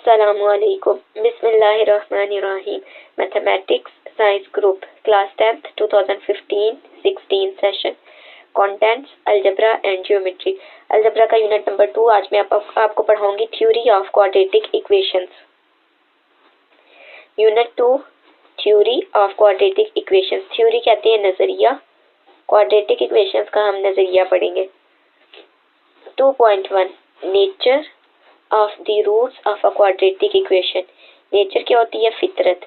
Assalamualaikum. Bismillahirrahmanirrahim. Mathematics Science Group Class 10th 2015-16 Session Contents Algebra and Geometry. Algebra का unit number 2 आज मैं आपको पढ़ाऊंगी theory of quadratic equations. Unit 2 theory of quadratic equations. Theory कहते हैं नजरिया. Quadratic equations का हम नजरिया पढ़ेंगे. 2.1 nature of the roots of a quadratic equation. Nature क्या होती है? फितरत.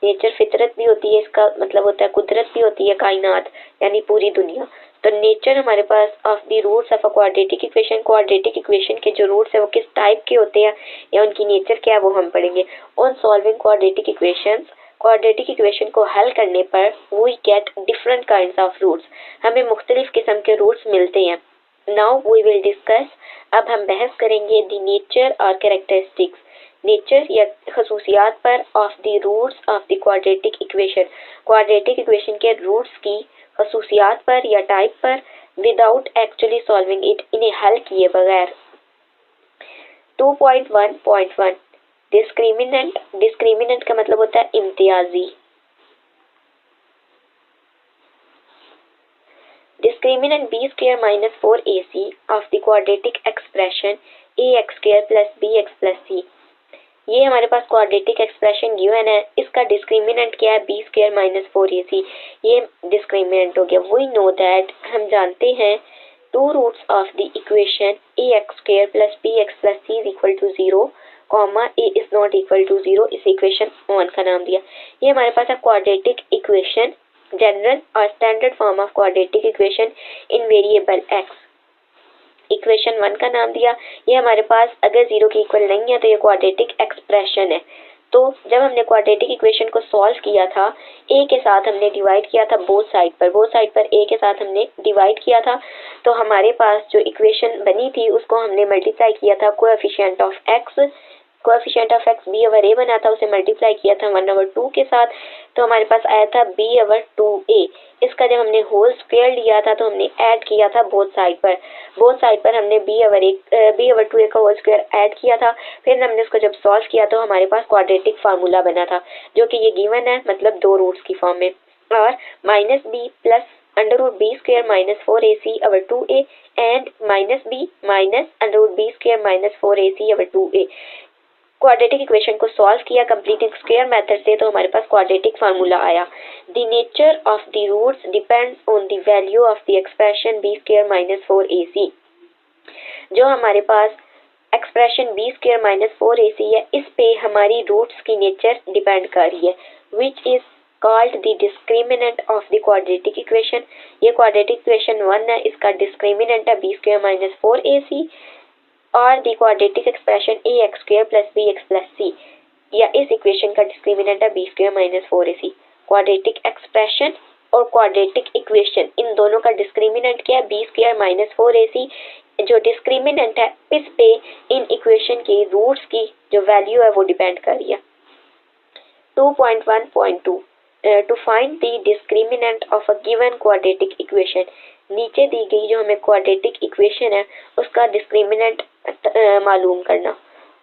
नेचर फितरत भी होती है, इसका मतलब होता है कुदरत भी होती है, कायनात यानी पूरी दुनिया. तो नेचर हमारे पास of the roots of a quadratic equation, quadratic equation के जो रूट्स है वो किस टाइप के होते हैं या उनकी नेचर क्या है वो हम पढ़ेंगे. On solving quadratic equations, quadratic equation को हल करने पर we get different kinds of roots. हमें मुख्तलिफ किस्म के रूट्स मिलते हैं. Now we will discuss. अब हम बहस करेंगे द नेचर और कैरेक्टरिस्टिक्स. नेचर या खसूसियात पर of the roots of the quadratic equation. Quadratic equation के रूट्स की खसूसियात पर या टाइप पर विदाउट एक्चुअली सॉल्विंग इट, इन्हें हल किए बगैर. 2.1.1 डिस्क्रिमिनेंट. डिस्क्रिमिनेंट का मतलब होता है इम्तियाजी. Discriminant b square minus 4ac of the quadratic expression ax square plus bx plus c. ये हमारे पास क्वाड्रेटिक एक्सप्रेशन गिवन है. इसका डिस्क्रिमिनेंट क्या है? b square minus 4ac. ये डिस्क्रिमिनेंट हो गया. वी नो दैट, हम जानते हैं, two roots of the equation ax square plus bx plus c is equal to 0, a is not equal to 0. इस इक्वेशन 1 का नाम दिया. ये हमारे पास है क्वाड्रेटिक इक्वेशन, जनरल और standard form of quadratic equation in variable x. Equation 1 का नाम दिया. ये हमारे पास अगर 0 के इक्वल नहीं है तो ये क्वाड्रेटिक एक्सप्रेशन है. तो जब हमने क्वाड्रेटिक इक्वेशन को सॉल्व किया था, a के साथ हमने डिवाइड किया था बोथ साइड पर a के साथ हमने डिवाइड किया था. तो हमारे पास जो इक्वेशन बनी थी उसको हमने मल्टीप्लाई किया था coefficient of x. Coefficient of x b over a बना था, उसे मल्टीप्लाई किया था 1/2 के साथ. तो हमारे पास आया था b/2a. इसका जब हमने होल स्क्वायर लिया था तो हमने ऐड किया था बोथ साइड पर हमने b/2a का होल स्क्वायर ऐड किया था. फिर हमने उसको जब सॉल्व किया तो हमारे पास क्वाड्रेटिक फार्मूला बना था जो कि ये गिवन है, मतलब दो रूट्स की फॉर्म में. और -b plus √b square minus 4ac/2a and -b minus √b square minus 4ac/2a. Quadratic equation को सॉल्व किया कंप्लीटिंग स्क्वायर मेथड से, तो हमारे पास क्वाड्रेटिक फार्मूला आया. The nature of the roots depends on the value of the expression b square minus 4ac. जो हमारे पास expression b square minus 4ac है, इस पे हमारी रूट्स की नेचर डिपेंड कर रही है, which is called the discriminant of the quadratic equation. ये क्वाड्रेटिक इक्वेशन 1 है, इसका डिस्क्रिमिनेंट है b square minus 4ac और the quadratic expression ax square plus bx plus c, या इस इक्वेशन का डिस्क्रिमिनेंट है b square minus 4ac. Quadratic expression और क्वाड्रेटिक इक्वेशन, इन दोनों का डिस्क्रिमिनेंट क्या है? b square minus 4ac. जो डिस्क्रिमिनेंट है इस पे इन इक्वेशन के रूट्स की जो वैल्यू है वो डिपेंड कर रही है. 2.1.2 to find the discriminant of a given quadratic equation. नीचे दी गई जो हमें क्वाड्रेटिक इक्वेशन है उसका डिस्क्रिमिनेंट मालूम करना.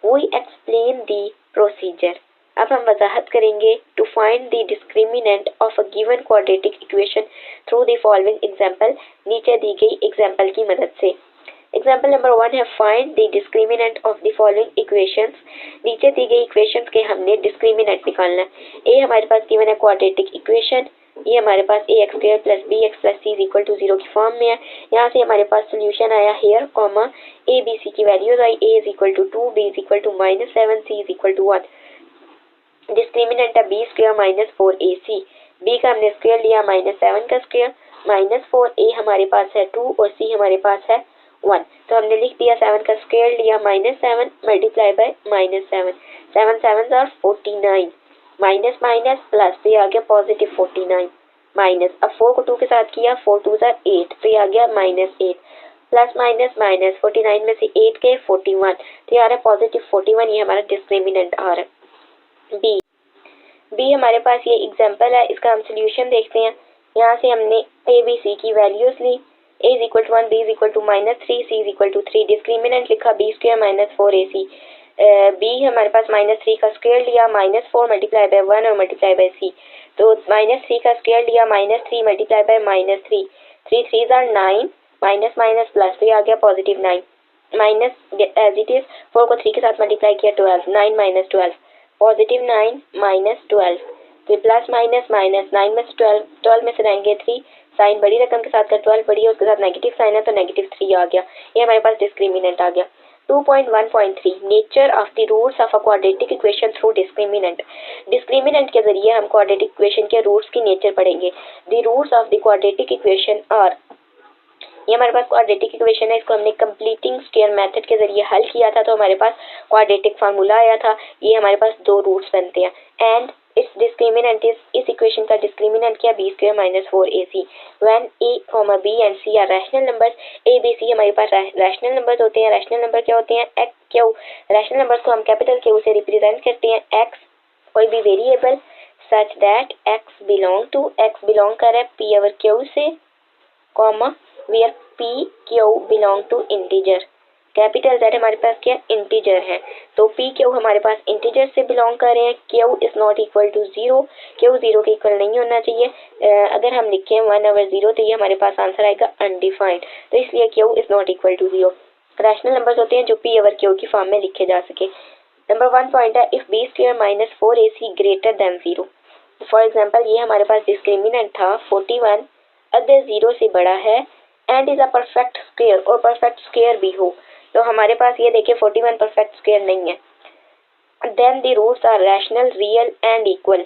We explain the procedure. अब हम वजाहत करेंगे to find the discriminant of a given quadratic equation through the following example. नीचे दी गई एग्जांपल की मदद से. एग्जांपल नंबर 1 है find the discriminant of the following equations. नीचे दी गई इक्वेशंस के हमने डिस्क्रिमिनेंट निकालना है. ए हमारे पास गिवन है क्वाड्रेटिक इक्वेशन, ये हमारे पास ax square plus bx plus c is equal to 0 की फॉर्म में है. यहाँ से हमारे पास सोल्यूशन आया हेयर, a b c की values I. a is equal to 2, b is equal to -7, c is equal to 1. Discriminant है b square minus 4ac. b का हमने स्क्वायर लिया -7 का स्क्वायर, -4a हमारे पास है 2 और c हमारे पास है 1. तो हमने लिख दिया 7 का स्क्वायर लिया -7 multiply by -7. 7 7 are 49, minus minus plus, तो ये आ गया पॉजिटिव 49 माइनस. अब 4 को 2 के साथ किया, 4 2 are 8, तो ये आ गया -8 प्लस माइनस माइनस. 49 में से 8 के 41, तो ये आ रहा है पॉजिटिव 41. ये हमारा डिस्क्रिमिनेंट आ रहा है. बी हमारे पास ये एग्जांपल है, इसका हम सोल्यूशन देखते हैं. यहाँ से हमने ए बी सी की वैल्यूज ली. a is equal to 1, b is equal to -3, c is equal to 3. Discriminant लिखा b square minus 4ac. B हमारे पास -3 का स्क्वायर लिया, -4 मल्टीप्लाई बाय 1 और मल्टीप्लाई बाय सी। तो -3 का स्क्वायर लिया, -3 multiply by -3, 3 3 are 9, minus minus plus, तो ये आ गया +9, माइनस एज इट इज 4 को 3 के साथ मल्टीप्लाई किया 12, 9 माइनस 12, +9 माइनस 12, फिर प्लस माइनस माइनस 9 में से 12, 12 में से रहेंगे 3, साइन बड़ी रकम के साथ का 12 बड़ी है, उसके साथ नेगेटिव साइन है तो -3 आ गया। ये हमारे पास डिस्क्रिमिनेंट आ गया। 2.1.3 nature of the roots of a quadratic equation through discriminant. Discriminant के जरिए हम क्वाड्रेटिक इक्वेशन के रूट्स की नेचर पढ़ेंगे। The roots of the quadratic equation are, ये हमारे पास क्वाड्रेटिक इक्वेशन है, इसको हमने कंप्लीटिंग स्क्वायर मेथड के जरिए हल किया था तो हमारे पास क्वाड्रेटिक फार्मूला आया था। ये हमारे पास दो रूट्स बनते हैं एंड इट्स डिस्क्रिमिनेंट इज, इस इक्वेशन का डिस्क्रिमिनेंट क्या, b² - 4ac when a, b and c are rational numbers. a b c हमारे पास रैशनल नंबर्स होते हैं। रैशनल नंबर क्या होते हैं, x q। रैशनल नंबर्स को हम कैपिटल Q से रिप्रेजेंट करते हैं। x कोई भी variable such that x belong कर है p/q से, comma where p q belong to integer। Capital Z हमारे पास क्या इंटीजर है, तो p q हमारे पास इंटीजर से बिलोंग कर रहे हैं। q is not equal to 0, q 0 के इक्वल नहीं होना चाहिए। अगर हम लिखें 1/0 तो ये हमारे पास आंसर आएगा अनडिफाइंड, तो इसलिए q is not equal to 0। Rational numbers होते हैं जो p/q की फॉर्म में लिखे जा सके। नंबर 1 पॉइंट है, if b² - 4ac greater than 0। For example ये हमारे पास डिस्क्रिमिनेंट था 41 अगर 0 से बड़ा है and is a perfect square, और परफेक्ट स्क्वायर भी हो, तो हमारे पास ये देखिए 41 परफेक्ट स्क्वायर नहीं है। Then the roots are rational, real and equal.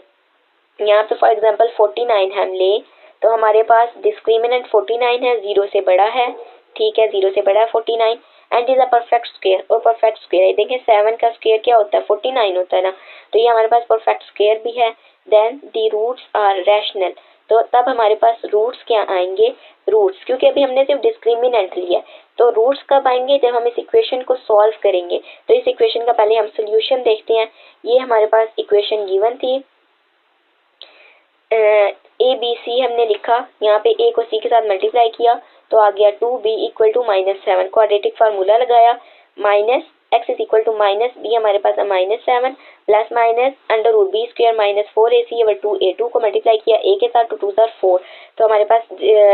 यहाँ पे फॉर एग्जांपल 49 हम ले तो हमारे पास डिस्क्रिमिनेंट 49 है, 0 से बड़ा है, ठीक है 0 से बड़ा है 49 and is a perfect square, और परफेक्ट स्क्वायर है, देखिए 7 का स्क्वायर क्या होता है 49 होता है ना, तो ये हमारे पास परफेक्ट स्क्वायर भी है। Then the roots are rational, तो तब हमारे पास रूट्स क्या आएंगे, रूट्स, क्योंकि अभी हमने सिर्फ डिस्क्रिमिनेंट लिया, तो रूट्स कब आएंगे, जब हम इस इक्वेशन को सॉल्व करेंगे। तो इस इक्वेशन का पहले हम सोल्यूशन देखते हैं। ये हमारे पास इक्वेशन गिवन थी, ए बी सी हमने लिखा, यहाँ पे ए को सी के साथ मल्टीप्लाई किया तो आ गया 2b = -7, क्वाड्रेटिक फार्मूला लगाया, minus x is equal to minus B हमारे पास है -7 plus minus √b² - 4ac over 2a, 2 को मल्टीप्लाई किया a के साथ, 2 2 4, तो हमारे पास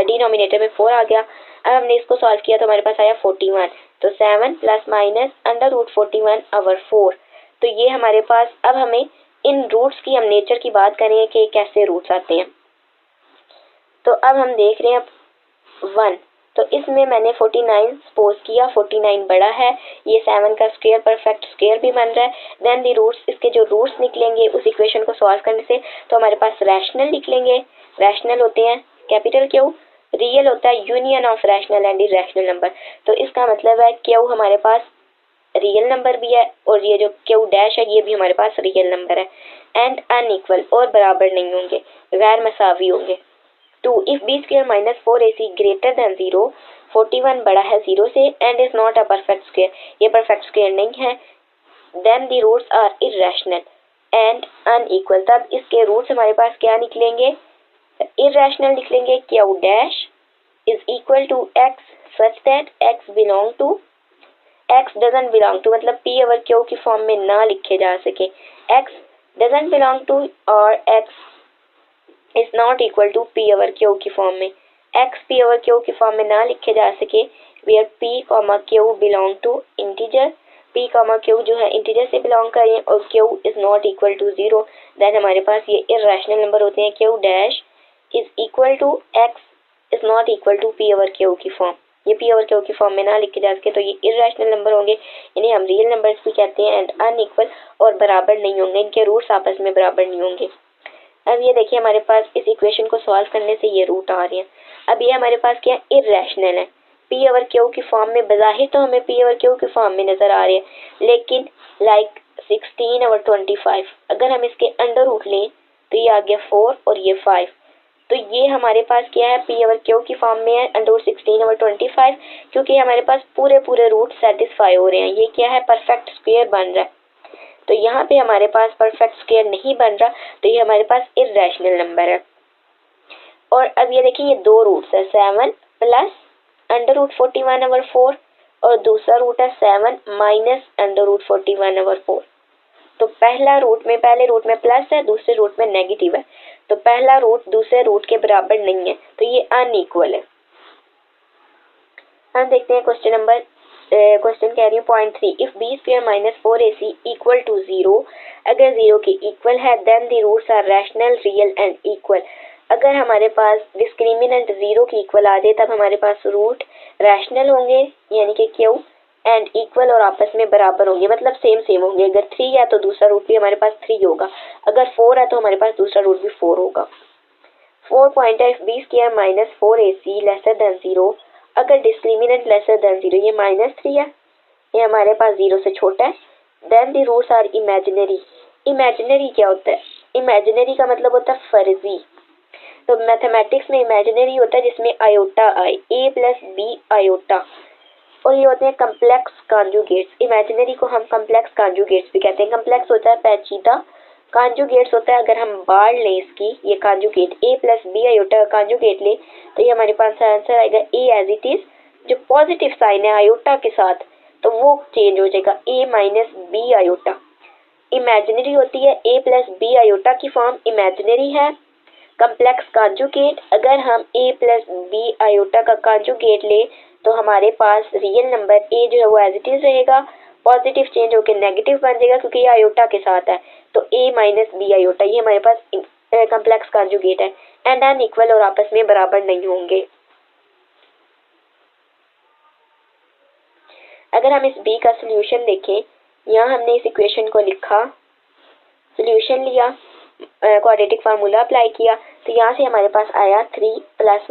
डिनोमिनेटर में 4 आ गया। अब हमने इसको सॉल्व किया तो हमारे पास आया 41, तो 7 प्लस माइनस √41/4। तो ये हमारे पास, अब हमें इन रूट्स की, हम नेचर की बात करेंगे कि कैसे रूट्स आते हैं। तो अब हम देख रहे हैं 1, तो इसमें मैंने 49 सपोज किया, 49 बड़ा है, ये 7 का स्क्वायर परफेक्ट स्क्वायर भी बन रहा है। देन दी रूट्स, इसके जो रूट्स निकलेंगे उस इक्वेशन को सॉल्व करने से, तो हमारे पास रैशनल निकलेंगे। रैशनल होते हैं कैपिटल Q, रियल होता है union of rational and irrational number, तो इसका मतलब है Q हमारे पास रियल नंबर भी है और ये जो Q' है ये भी हमारे पास रियल नंबर है। एंड अनइक्वल, और बराबर नहीं होंगे, गैर मसावी होंगे। 2 if b² - 4ac greater than 0, 41 बड़ा है 0 से and is not a perfect square, ये परफेक्ट स्क्वायर नहीं है। Then the roots are irrational and unequal, तब इसके रूट्स हमारे पास क्या निकलेंगे, इरैशनल निकलेंगे। Q' is equal to x such that x belong to, x doesn't belong to मतलब p/q की फॉर्म में ना लिखे जा सके, x डजंट बिलोंग टू और x is not equal to p/q की फॉर्म में, x p/q की फॉर्म में ना लिखे जा सके, where p, q belong to integer, p, q जो है इंटीजर से बिलोंग करें और q is not equal to 0, then हमारे पास ये इरैशनल नंबर होते हैं। Q' is equal to x is not equal to p/q की फॉर्म, ये p/q की फॉर्म में ना लिखे जा सके तो ये इरैशनल नंबर होंगे, इन्हें हम रियल नंबर्स भी कहते हैं। एंड अनइक्वल, और बराबर नहीं होंगे, इनके रूट्स आपस में बराबर नहीं होंगे। अब ये देखिए हमारे पास इस इक्वेशन को सॉल्व करने से ये रूट आ रहे हैं। अब ये हमारे पास क्या इरैशनल है, p/q की फॉर्म में, बज़ाहिर तो हमें p/q की फॉर्म में नजर आ रहे हैं, लेकिन लाइक 16/25 अगर हम इसके अंडर रूट लें तो ये आ गया 4 और ये 5, तो ये हमारे पास क्या है p/q की फॉर्म में है √16/25, क्योंकि हमारे पास पूरे रूट सेटिस्फाई हो रहे हैं। ये क्या है, परफेक्ट स्क्वायर बन रहा है, तो यहाँ पे हमारे पास परफेक्ट स्क्वायर नहीं बन रहा, तो ये हमारे पास इरैशनल नंबर है। और अब ये देखिए ये दो रूट्स है, 7 प्लस √41/4 और दूसरा रूट है 7 माइनस √41/4। तो पहले रूट में प्लस है, दूसरे रूट में नेगेटिव है, तो पहला रूट दूसरे रूट के बराबर नहीं है, तो ये अनइक्वल है। हम देखते हैं क्वेश्चन कह रही हूँ point 3, if b² - 4ac equal to 0, अगर 0 के इक्वल है then the roots are rational, real and equal. अगर हमारे पास डिस्क्रिमिनेंट 0 के इक्वल आ जाए तब हमारे पास रूट रैशनल होंगे, यानी कि क्यू, एंड इक्वल और आपस में बराबर होंगे, मतलब सेम होंगे। अगर 3 है तो दूसरा रूट भी हमारे पास 3 होगा, अगर 4 है तो हमारे पास दूसरा रूट भी 4 होगा। 4 पॉइंट है, b² - 4ac लेसर देन 0, अगर डिस्क्रिमिनेंट लेसर देन 0, ये -3 है, ये हमारे पास 0 से छोटा है, then the roots are imaginary. Imaginary क्या होता है? इमेजिनरी का मतलब होता है फर्जी। तो मैथमेटिक्स में इमेजिनरी होता है जिसमें आयोटा आए, a + b आयोटा, और ये होते हैं कम्प्लेक्स कॉन्जुगेट्स। इमेजिनरी को हम कम्प्लेक्स कॉन्जुगेट्स भी कहते हैं। कम्प्लेक्स होता है पेचीदा, कॉन्जुगेट्स होता है अगर हम बाढ़ लें इसकी, ये कॉन्जुगेट a + b आयोटा का कॉन्जुगेट ले तो ये हमारे पास आंसर आएगा a एज इट इज, जो पॉजिटिव साइन है आयोटा के साथ तो वो चेंज हो जाएगा a - b आयोटा। इमेजिनरी होती है a + b आयोटा की फॉर्म इमेजिनरी है। कम्प्लेक्स कॉन्जुगेट, अगर हम a + b आयोटा का कॉन्जुगेट ले तो हमारे पास रियल नंबर a जो है वो एज इट इज रहेगा, पॉजिटिव चेंज होकर नेगेटिव बन जाएगा क्योंकि ये आयोटा के साथ है, तो a - b आयोटा ये हमारे पास कम्प्लेक्स कॉन्जुगेट है, एंड अनइक्वल और आपस में बराबर नहीं होंगे। अगर हम इस b का सोल्यूशन देखें, यहाँ हमने इस इक्वेशन को लिखा, सोल्यूशन लिया, क्वाड्रेटिक फार्मूला अप्लाई किया, तो यहाँ से हमारे पास आया 3 ±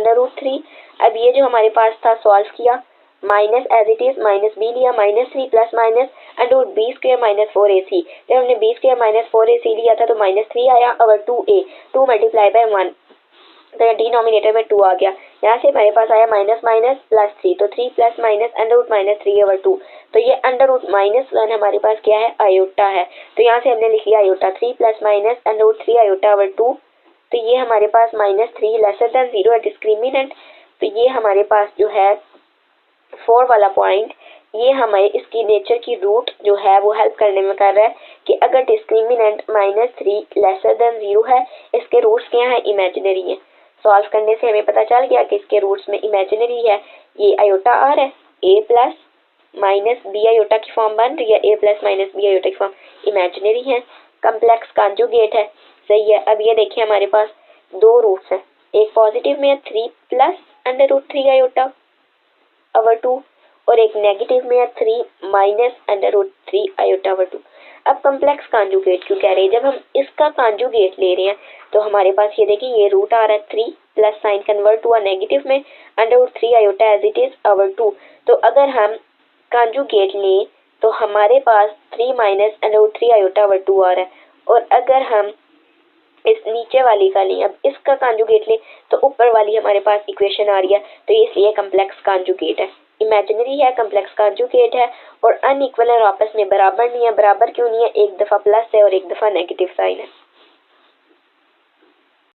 √3। अब ये जो हमारे पास था सॉल्व किया, minus as it is -b लिया, -3 ± √b² - 4ac। जब हमने b² - 4ac लिया था तो -3 आया और 2a, 2 × 1, तो डिनोमिनेटर में 2 आ गया। यहाँ से हमारे पास आया -3, तो 3 ± √-3/2, तो ये √-1 हमारे पास क्या है? आयोटा है। तो यहाँ से हमने लिख लिया आयोटा 3 ± √3/2, तो ये हमारे पास -3 लेसर देन 0 है डिस्क्रिमिनेंट। तो ये हमारे पास जो है 4 वाला पॉइंट, ये हमें इसकी नेचर की रूट जो है वो हेल्प करने में कर रहा है कि अगर डिस्क्रिमिनेंट -3 लेसर देन 0 है, इसके रूट्स क्या है? इमेजिनरी है। सॉल्व करने से हमें पता चल गया कि इसके रूट्स में इमेजिनरी है, ये आयोटा आर है, a + -b आयोटा की फॉर्म बन रही है, a + -b आयोटा की फॉर्म इमेजिनरी है, कम्प्लेक्स कॉन्जुगेट है, सही है। अब ये देखिए हमारे पास 2 रूट्स हैं, एक पॉजिटिव में है 3 + √3 आयोटा over 2 और एक नेगेटिव में है 3 - √3 आयोटा over 2। अब कम्प्लेक्स कॉन्जुगेट क्यों कह रहे हैं? जब हम इसका कॉन्जुगेट ले रहे हैं तो हमारे पास ये देखिए ये रूट आ रहा है 3 प्लस साइन कन्वर्ट हुआ नेगेटिव में √3 iota as it is over 2। तो अगर हम कॉन्जुगेट लें तो हमारे पास 3 - √3 आयोटा over 2 आ रहा है, और अगर हम इस नीचे वाली का लें, अब इसका कॉन्जुगेट लें तो ऊपर वाली हमारे पास इक्वेशन आ रही है, तो ये इसलिए कम्प्लेक्स कॉन्जुगेट है। इमेजिनरी है, कम्प्लेक्स कॉन्जुगेट है, और अनइक्वल और आपस में बराबर नहीं है। बराबर क्यों नहीं है? एक दफ़ा प्लस है और एक दफ़ा नेगेटिव साइन है।